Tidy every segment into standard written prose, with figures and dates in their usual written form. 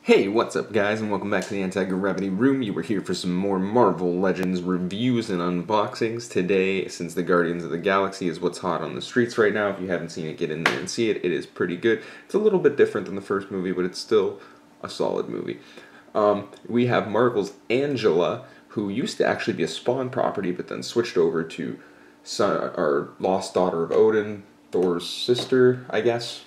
Hey, what's up guys, and welcome back to the Anti-Gravity Room. You were here for some more Marvel Legends reviews and unboxings. Today, since the Guardians of the Galaxy is what's hot on the streets right now, if you haven't seen it, get in there and see it. It is pretty good. It's a little bit different than the first movie, but it's still a solid movie. We have Marvel's Angela, who used to actually be a Spawn property, but then switched over to our lost daughter of Odin, Thor's sister, I guess.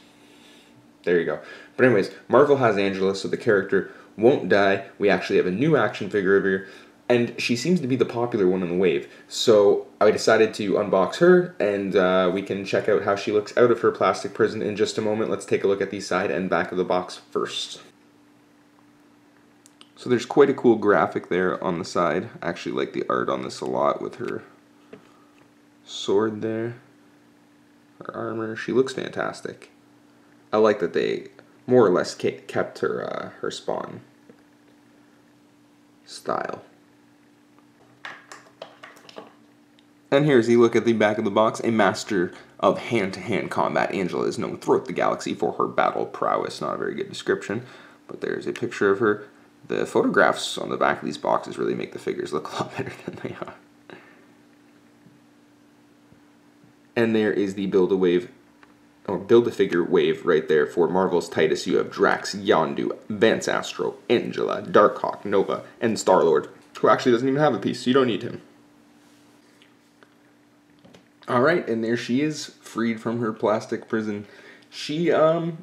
There you go. But anyways, Marvel has Angela, so the character won't die. We actually have a new action figure of her, and she seems to be the popular one in the wave. So I decided to unbox her, and we can check out how she looks out of her plastic prison in just a moment. Let's take a look at the side and back of the box first. So there's quite a cool graphic there on the side. I actually like the art on this a lot with her sword there, her armor. She looks fantastic. I like that they more or less kept her her Spawn style. And here's a look at the back of the box. A master of hand-to-hand combat, Angela is known throughout the galaxy for her battle prowess. Not a very good description, but there's a picture of her. The photographs on the back of these boxes really make the figures look a lot better than they are. And there is the Build-A-Figure wave right there for Marvel's Titus. You have Drax, Yondu, Vance Astro, Angela, Darkhawk, Nova, and Star-Lord, who actually doesn't even have a piece, so you don't need him. Alright, and there she is, freed from her plastic prison. She's a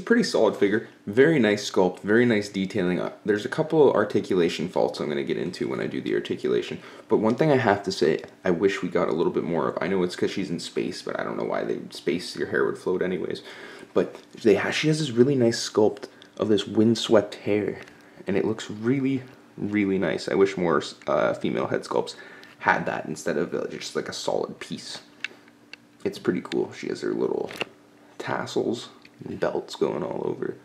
pretty solid figure. Very nice sculpt, very nice detailing. There's a couple articulation faults I'm going to get into when I do the articulation. But one thing I have to say, I wish we got a little bit more of. I know it's because she's in space, but I don't know why your hair would float anyways. But she has this really nice sculpt of this windswept hair, and it looks really, really nice. I wish more female head sculpts had that instead of just like a solid piece. It's pretty cool. She has her little tassels and belts going all over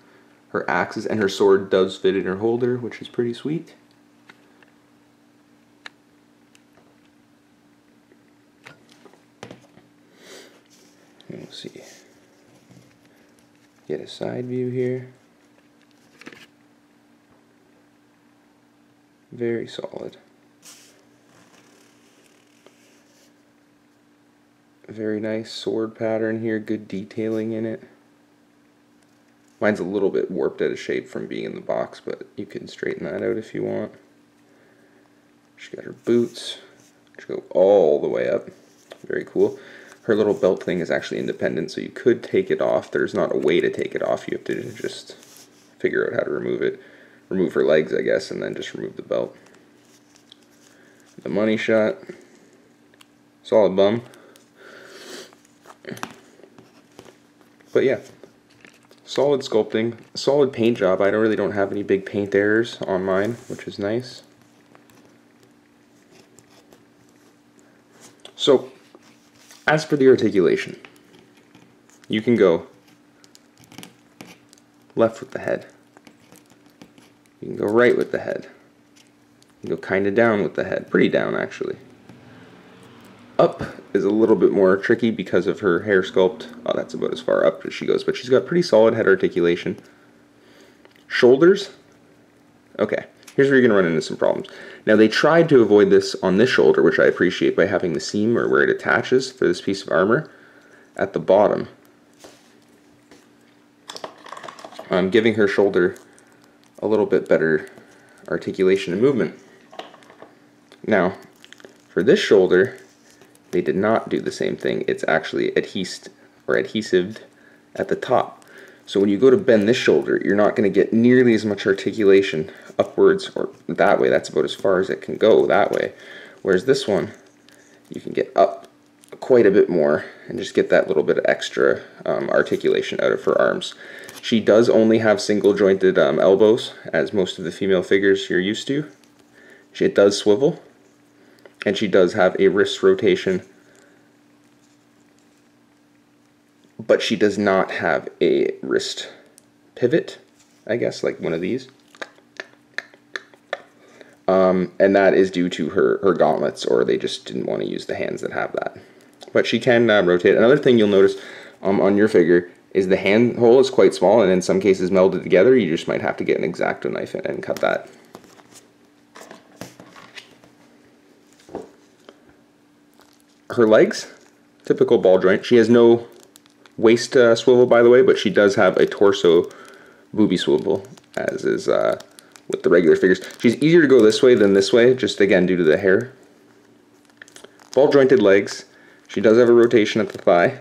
her axes, and her sword does fit in her holder, which is pretty sweet. We'll see. Get a side view here. Very solid. Very nice sword pattern here, good detailing in it. Mine's a little bit warped out of shape from being in the box, but you can straighten that out if you want. She's got her boots, which go all the way up. Very cool. Her little belt thing is actually independent, so you could take it off. There's not a way to take it off. You have to just figure out how to remove it. Remove her legs, I guess, and then just remove the belt. The money shot. Solid bum. But yeah, solid sculpting, solid paint job. I really don't have any big paint errors on mine, which is nice. So, as for the articulation, you can go left with the head. You can go right with the head. You can go kind of down with the head. Pretty down, actually. Up is a little bit more tricky because of her hair sculpt. Oh, that's about as far up as she goes, but she's got pretty solid head articulation. Shoulders. Okay, here's where you're going to run into some problems. Now, they tried to avoid this on this shoulder, which I appreciate, by having the seam, or where it attaches for this piece of armor, at the bottom. I'm giving her shoulder a little bit better articulation and movement. Now, for this shoulder, they did not do the same thing. It's actually adhesived at the top. So when you go to bend this shoulder, you're not going to get nearly as much articulation upwards or that way. That's about as far as it can go that way. Whereas this one, you can get up quite a bit more and just get that little bit of extra articulation out of her arms. She does only have single jointed elbows, as most of the female figures you're used to. It does swivel. And she does have a wrist rotation, but she does not have a wrist pivot, I guess, like one of these. And that is due to her gauntlets, or they just didn't want to use the hands that have that. But she can rotate. Another thing you'll notice on your figure is the hand hole is quite small, and in some cases melded together. You just might have to get an X-Acto knife and cut that. Her legs, typical ball joint. She has no waist swivel, by the way, but she does have a torso booby swivel, as is with the regular figures. She's easier to go this way than this way, just again due to the hair. Ball jointed legs. She does have a rotation at the thigh.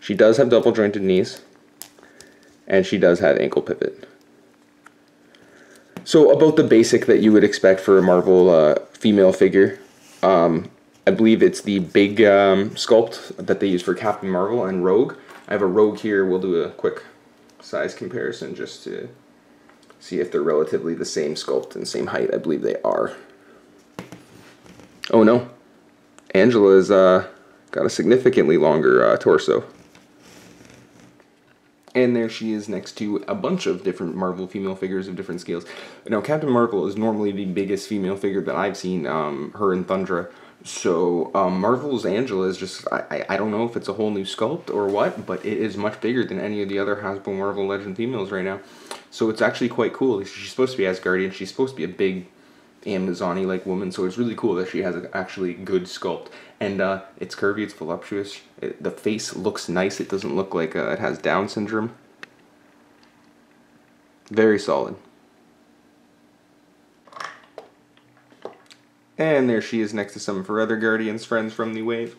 She does have double jointed knees. And she does have ankle pivot. So about the basic that you would expect for a Marvel female figure. I believe it's the big sculpt that they use for Captain Marvel and Rogue. I have a Rogue here. We'll do a quick size comparison just to see if they're relatively the same sculpt and same height. I believe they are. Oh no. Angela's got a significantly longer torso. And there she is next to a bunch of different Marvel female figures of different scales. Now, Captain Marvel is normally the biggest female figure that I've seen, her and Thundra. So, Marvel's Angela is just, I don't know if it's a whole new sculpt or what, but it is much bigger than any of the other Hasbro Marvel Legend females right now. So it's actually quite cool. She's supposed to be Asgardian. She's supposed to be a big Amazon-y like woman, so it's really cool that she has an actually good sculpt. And it's curvy, it's voluptuous. The face looks nice. It doesn't look like it has Down syndrome. Very solid. And there she is next to some of her other Guardians friends from the wave.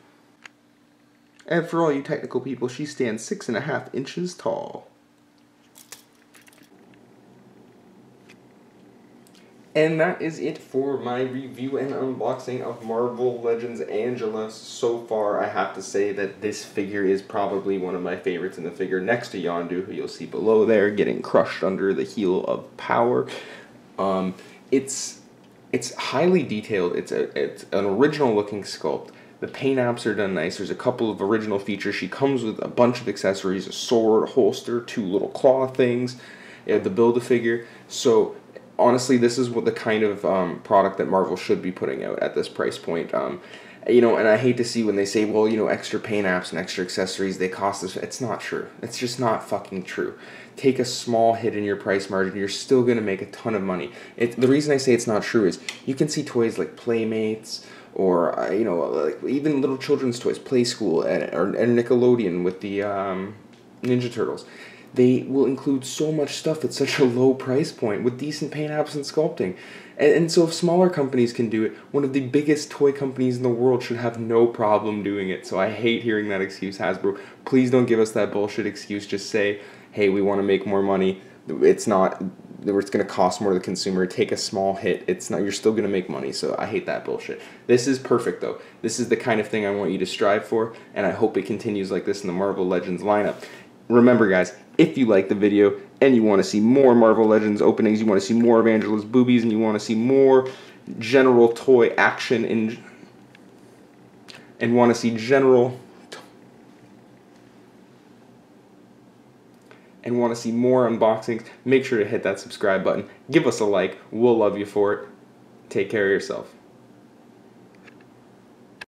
And for all you technical people, she stands 6.5 inches tall. And that is it for my review and unboxing of Marvel Legends Angela. So far, I have to say that this figure is probably one of my favorites in the figure, next to Yondu, who you'll see below there, getting crushed under the heel of power. It's highly detailed. It's an original looking sculpt. The paint apps are done nice. There's a couple of original features. She comes with a bunch of accessories, a sword, a holster, 2 little claw things, the Build-A-Figure. So honestly, this is what the kind of product that Marvel should be putting out at this price point. You know, and I hate to see when they say, well, you know, extra paint apps and extra accessories, they cost this. It's not true. It's just not fucking true. Take a small hit in your price margin, you're still going to make a ton of money. The reason I say it's not true is you can see toys like Playmates or, you know, like even little children's toys, Play School, and Nickelodeon with the Ninja Turtles. They will include so much stuff at such a low price point with decent paint apps and sculpting. And so if smaller companies can do it, one of the biggest toy companies in the world should have no problem doing it. So I hate hearing that excuse, Hasbro. Please don't give us that bullshit excuse. Just say, hey, we want to make more money. It's not, it's going to cost more to the consumer. Take a small hit. It's not, you're still going to make money. So I hate that bullshit. This is perfect though. This is the kind of thing I want you to strive for, and I hope it continues like this in the Marvel Legends lineup. Remember guys, if you like the video and you want to see more Marvel Legends openings, you want to see more of Angela's boobies, and you want to see more general toy action and want to see more unboxings, make sure to hit that subscribe button. Give us a like. We'll love you for it. Take care of yourself.